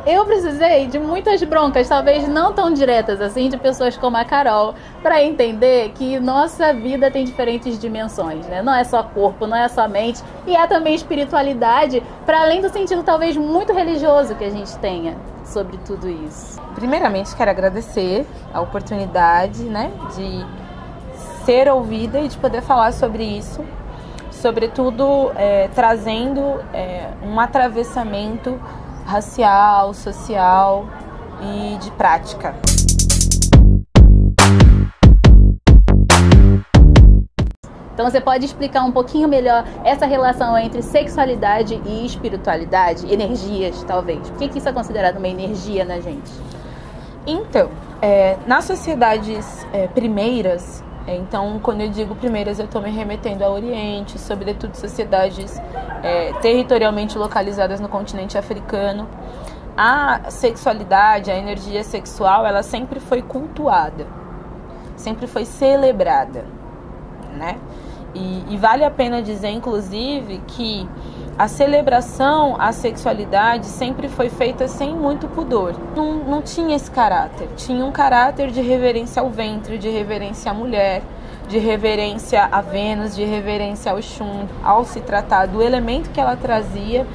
Eu precisei de muitas broncas, talvez não tão diretas assim, de pessoas como a Carol, para entender que nossa vida tem diferentes dimensões, né? Não é só corpo, não é só mente, e é também espiritualidade, para além do sentido talvez muito religioso que a gente tenha sobre tudo isso. Primeiramente, quero agradecer a oportunidade, né, de ser ouvida e de poder falar sobre isso, sobretudo trazendo um atravessamento racial, social e de prática. Então você pode explicar um pouquinho melhor essa relação entre sexualidade e espiritualidade, energias talvez? Por que isso é considerado uma energia na gente? Então, nas sociedades primeiras, então quando eu digo primeiras eu estou me remetendo ao Oriente, sobretudo sociedades territorialmente localizadas no continente africano, a sexualidade, a energia sexual, ela sempre foi cultuada, sempre foi celebrada, né? E vale a pena dizer, inclusive, que a celebração à sexualidade sempre foi feita sem muito pudor. Não tinha esse caráter. Tinha um caráter de reverência ao ventre, de reverência à mulher, de reverência a Vênus, de reverência ao Exu. Ao se tratar do elemento que ela trazia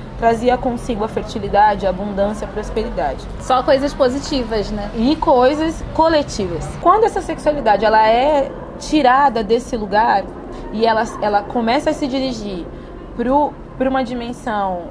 consigo a fertilidade, a abundância, a prosperidade. Só coisas positivas, né? E coisas coletivas. Quando essa sexualidade ela é tirada desse lugar e ela começa a se dirigir para uma dimensão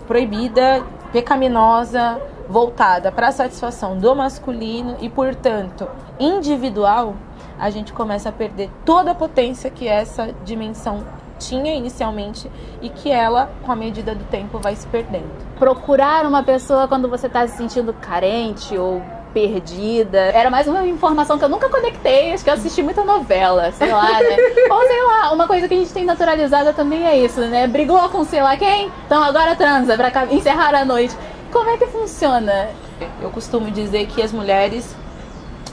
proibida, pecaminosa, voltada para a satisfação do masculino e, portanto, individual, a gente começa a perder toda a potência que essa dimensão tinha inicialmente e que ela, com a medida do tempo, vai se perdendo. Procurar uma pessoa quando você está se sentindo carente ou perdida. Era mais uma informação que eu nunca conectei, acho que eu assisti muita novela, sei lá, né? Ou sei lá, uma coisa que a gente tem naturalizada também é isso, né? Brigou com sei lá quem? Então agora transa pra encerrar a noite. Como é que funciona? Eu costumo dizer que as mulheres,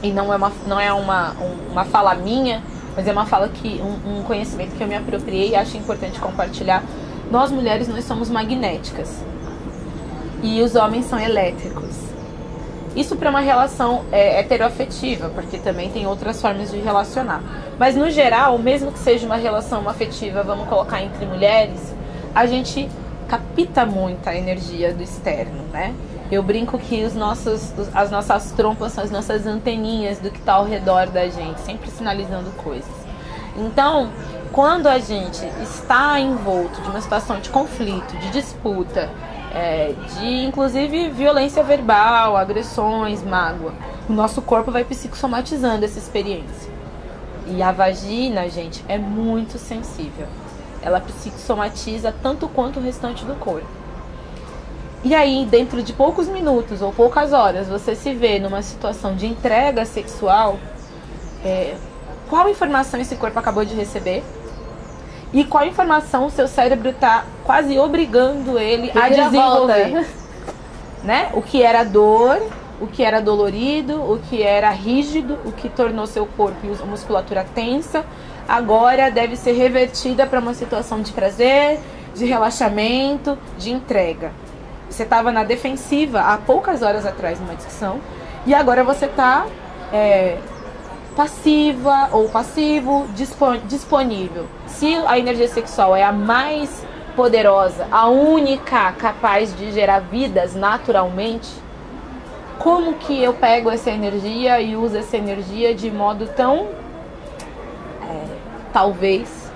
e não é uma fala minha, mas é uma fala que um conhecimento que eu me apropriei e acho importante compartilhar. Nós mulheres, nós somos magnéticas e os homens são elétricos. Isso para uma relação heteroafetiva, porque também tem outras formas de relacionar. Mas no geral, mesmo que seja uma relação afetiva, vamos colocar entre mulheres, a gente capta muito a energia do externo, né? Eu brinco que as nossas trompas são as nossas anteninhas do que está ao redor da gente, sempre sinalizando coisas. Então, quando a gente está envolto de uma situação de conflito, de disputa, de inclusive violência verbal, agressões, mágoa, o nosso corpo vai psicossomatizando essa experiência. E a vagina, gente, é muito sensível. Ela psicossomatiza tanto quanto o restante do corpo. E aí, dentro de poucos minutos ou poucas horas, você se vê numa situação de entrega sexual, qual informação esse corpo acabou de receber? E qual informação o seu cérebro está quase obrigando ele a desenvolver? Né? O que era dor, o que era dolorido, o que era rígido, o que tornou seu corpo e a musculatura tensa, agora deve ser revertida para uma situação de prazer, de relaxamento, de entrega. Você estava na defensiva há poucas horas atrás numa discussão e agora você está passiva ou passivo, disponível. Se a energia sexual é a mais poderosa, a única capaz de gerar vidas naturalmente, como que eu pego essa energia e uso essa energia de modo tão, talvez,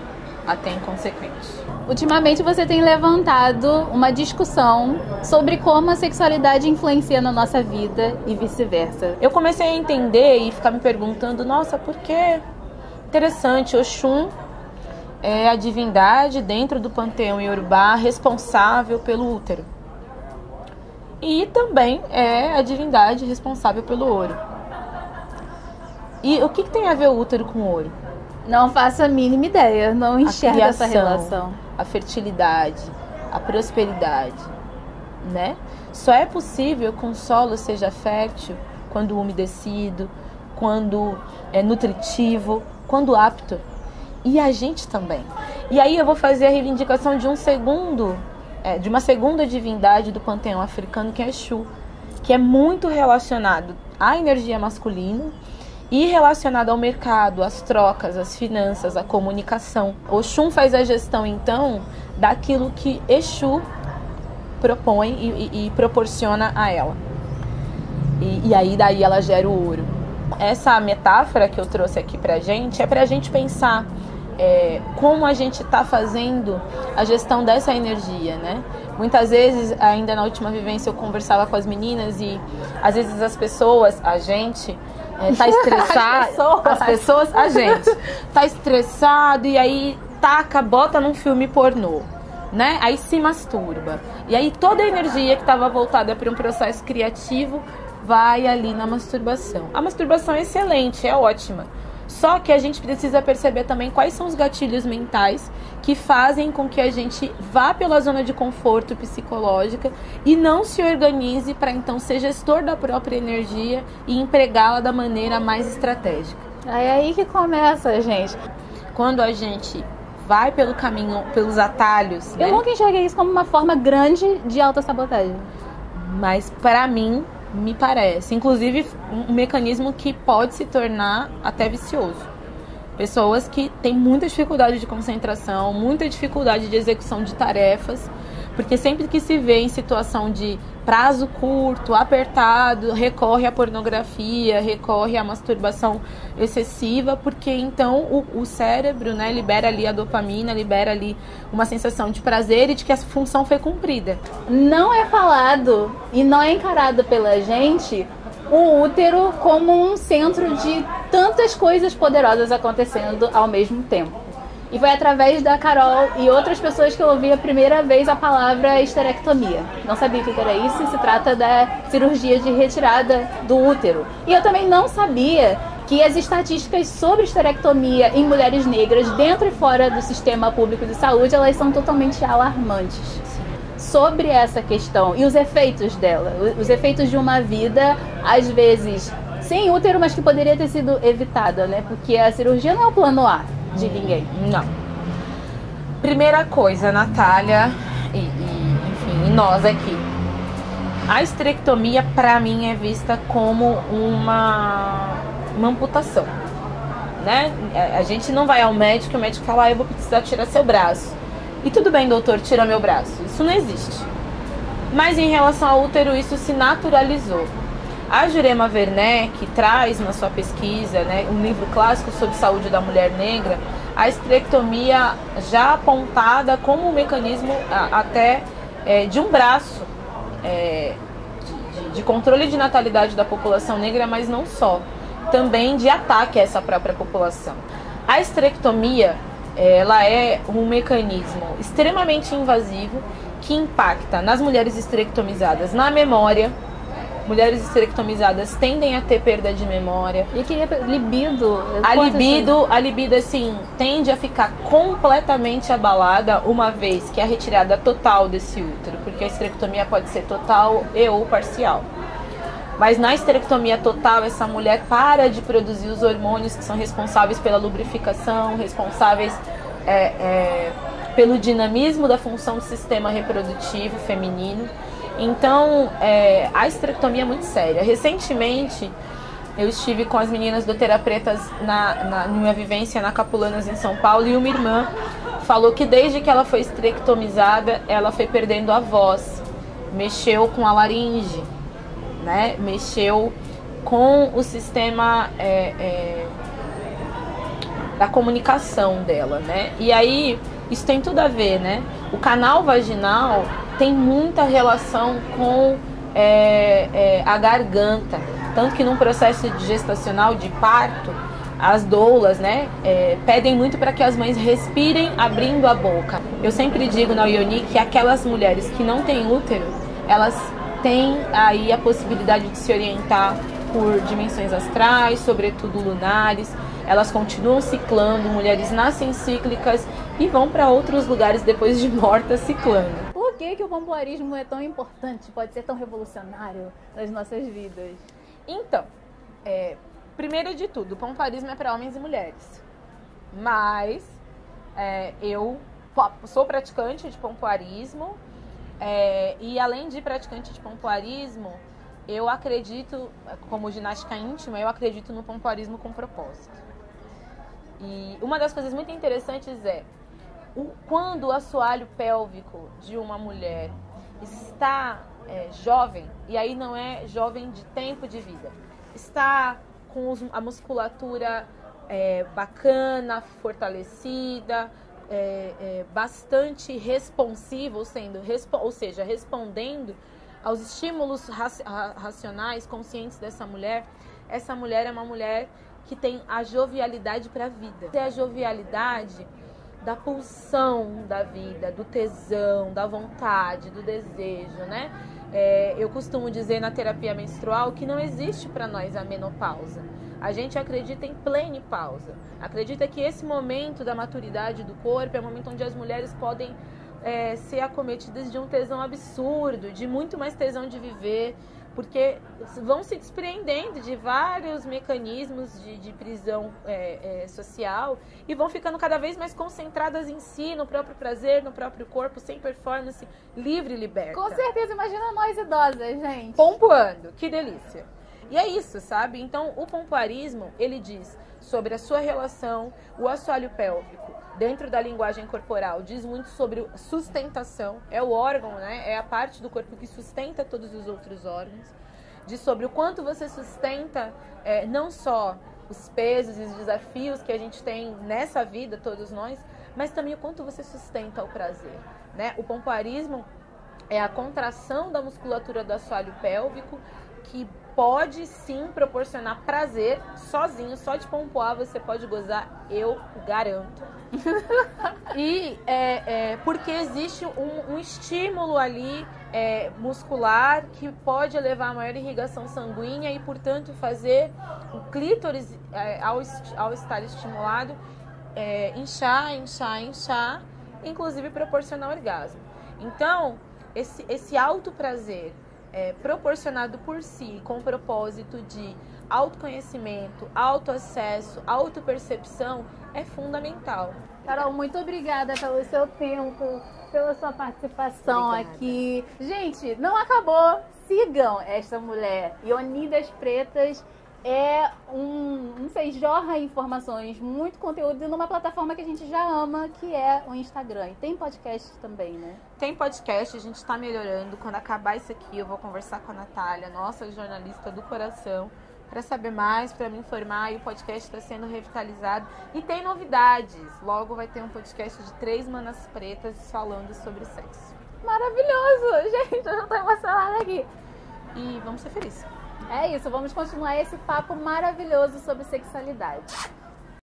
até inconsequente? Ultimamente você tem levantado uma discussão sobre como a sexualidade influencia na nossa vida e vice-versa. Eu comecei a entender e ficar me perguntando, nossa, por que? Interessante, Oxum é a divindade dentro do panteão iorubá responsável pelo útero. E também é a divindade responsável pelo ouro. E o que tem a ver o útero com o ouro? Não faço a mínima ideia, não enxergo essa relação. A fertilidade, a prosperidade, né? Só é possível que um solo seja fértil quando umedecido, quando é nutritivo, quando apto. E a gente também. E aí eu vou fazer a reivindicação de um segundo de uma segunda divindade do panteão africano, que é Exu, que é muito relacionado à energia masculina e relacionado ao mercado, às trocas, às finanças, à comunicação. Oxum faz a gestão, então, daquilo que Exu propõe e proporciona a ela. E aí daí ela gera o ouro. Essa metáfora que eu trouxe aqui pra gente é pra gente pensar como a gente está fazendo a gestão dessa energia, né? Muitas vezes, ainda na última vivência, eu conversava com as meninas e às vezes as pessoas, a gente, tá estressado. A gente tá estressado e aí bota num filme pornô, né? Aí se masturba. E aí toda a energia que estava voltada para um processo criativo vai ali na masturbação. A masturbação é excelente, é ótima. Só que a gente precisa perceber também quais são os gatilhos mentais que fazem com que a gente vá pela zona de conforto psicológica e não se organize para então ser gestor da própria energia e empregá-la da maneira mais estratégica. É aí que começa, gente. Quando a gente vai pelo caminho, pelos atalhos, Eu nunca enxerguei isso como uma forma grande de autossabotagem. Mas para mim, me parece, inclusive, um mecanismo que pode se tornar até vicioso. Pessoas que têm muita dificuldade de concentração, muita dificuldade de execução de tarefas, porque sempre que se vê em situação de prazo curto, apertado, recorre à pornografia, recorre à masturbação excessiva, porque então o cérebro, né, libera ali a dopamina, libera ali uma sensação de prazer e de que a função foi cumprida. Não é falado e não é encarado pela gente o útero como um centro de tantas coisas poderosas acontecendo ao mesmo tempo. E foi através da Carol e outras pessoas que eu ouvi a primeira vez a palavra esterectomia. Não sabia o que era isso, se trata da cirurgia de retirada do útero. E eu também não sabia que as estatísticas sobre esterectomia em mulheres negras dentro e fora do sistema público de saúde, elas são totalmente alarmantes. Sobre essa questão e os efeitos dela, os efeitos de uma vida, às vezes, sem útero, mas que poderia ter sido evitada, né? Porque a cirurgia não é o plano A de ninguém. Não. Primeira coisa, Natália enfim, nós aqui. A esterectomia, pra mim, é vista como uma amputação, né? A gente não vai ao médico e o médico fala, eu vou precisar tirar seu braço. E tudo bem, doutor, tira meu braço. Isso não existe. Mas em relação ao útero, isso se naturalizou. A Jurema Werneck traz na sua pesquisa, né, um livro clássico sobre saúde da mulher negra, a esterectomia já apontada como um mecanismo até de um braço de controle de natalidade da população negra, mas não só, também de ataque a essa própria população. A esterectomia, ela é um mecanismo extremamente invasivo que impacta nas mulheres esterectomizadas na memória. Mulheres esterectomizadas tendem a ter perda de memória. E que libido? A libido, assim, tende a ficar completamente abalada uma vez que é a retirada total desse útero, porque a esterectomia pode ser total ou parcial. Mas na esterectomia total, essa mulher para de produzir os hormônios que são responsáveis pela lubrificação, responsáveis pelo dinamismo da função do sistema reprodutivo feminino. Então, a esterectomia é muito séria. Recentemente, eu estive com as meninas do Terapretas na minha vivência na Capulanas em São Paulo, e uma irmã falou que desde que ela foi esterectomizada, ela foi perdendo a voz, mexeu com a laringe, né? Mexeu com o sistema da comunicação dela, né? E aí, isso tem tudo a ver, né? O canal vaginal tem muita relação com a garganta. Tanto que num processo gestacional de parto, as doulas, né, pedem muito para que as mães respirem abrindo a boca. Eu sempre digo na Ioni que aquelas mulheres que não têm útero, elas têm aí a possibilidade de se orientar por dimensões astrais, sobretudo lunares. Elas continuam ciclando, mulheres nascem cíclicas e vão para outros lugares depois de mortas ciclando. Por que o pompoarismo é tão importante, pode ser tão revolucionário nas nossas vidas? Então, primeiro de tudo, o pompoarismo é para homens e mulheres. Mas eu sou praticante de pompoarismo E além de praticante de pompoarismo, eu acredito, como ginástica íntima, eu acredito no pompoarismo com propósito. E uma das coisas muito interessantes é quando o assoalho pélvico de uma mulher está jovem, e aí não é jovem de tempo de vida, está com a musculatura bacana, fortalecida, bastante responsivo, ou seja, respondendo aos estímulos racionais, conscientes dessa mulher. Essa mulher é uma mulher que tem a jovialidade para a vida. É a jovialidade da pulsão da vida, do tesão, da vontade, do desejo, né? Eu costumo dizer na terapia menstrual que não existe para nós a menopausa. A gente acredita em plenipausa. Acredita que esse momento da maturidade do corpo é o momento onde as mulheres podem ser acometidas de um tesão absurdo, de muito mais tesão de viver, porque vão se despreendendo de vários mecanismos de prisão social e vão ficando cada vez mais concentradas em si, no próprio prazer, no próprio corpo, sem performance, livre e liberta. Com certeza, imagina nós idosas, gente. Pompoando, que delícia. E é isso, sabe? Então, o pompoarismo, ele diz sobre a sua relação, o assoalho pélvico, dentro da linguagem corporal, diz muito sobre sustentação, é o órgão, né? É a parte do corpo que sustenta todos os outros órgãos. Diz sobre o quanto você sustenta não só os pesos e os desafios que a gente tem nessa vida, todos nós, mas também o quanto você sustenta o prazer, né? O pompoarismo é a contração da musculatura do assoalho pélvico, que pode sim proporcionar prazer sozinho, só de pompoar você pode gozar, eu garanto. E porque existe um estímulo ali muscular que pode elevar a maior irrigação sanguínea e, portanto, fazer o clítoris, ao estar estimulado, inchar, inclusive proporcionar orgasmo. Então, esse alto prazer proporcionado por si, com o propósito de autoconhecimento, autoacesso, autopercepção, é fundamental. Carol, muito obrigada pelo seu tempo, pela sua participação aqui. Gente, não acabou. Sigam esta mulher. Ionidas Pretas jorra informações, muito conteúdo numa plataforma que a gente já ama, que é o Instagram. E tem podcast também, né? Tem podcast, a gente está melhorando. Quando acabar isso aqui, eu vou conversar com a Natália, nossa jornalista do coração, para saber mais, para me informar. E o podcast está sendo revitalizado. E tem novidades. Logo vai ter um podcast de 3 manas pretas falando sobre sexo. Maravilhoso! Gente, eu já tô emocionada aqui. E vamos ser felizes. É isso, vamos continuar esse papo maravilhoso sobre sexualidade.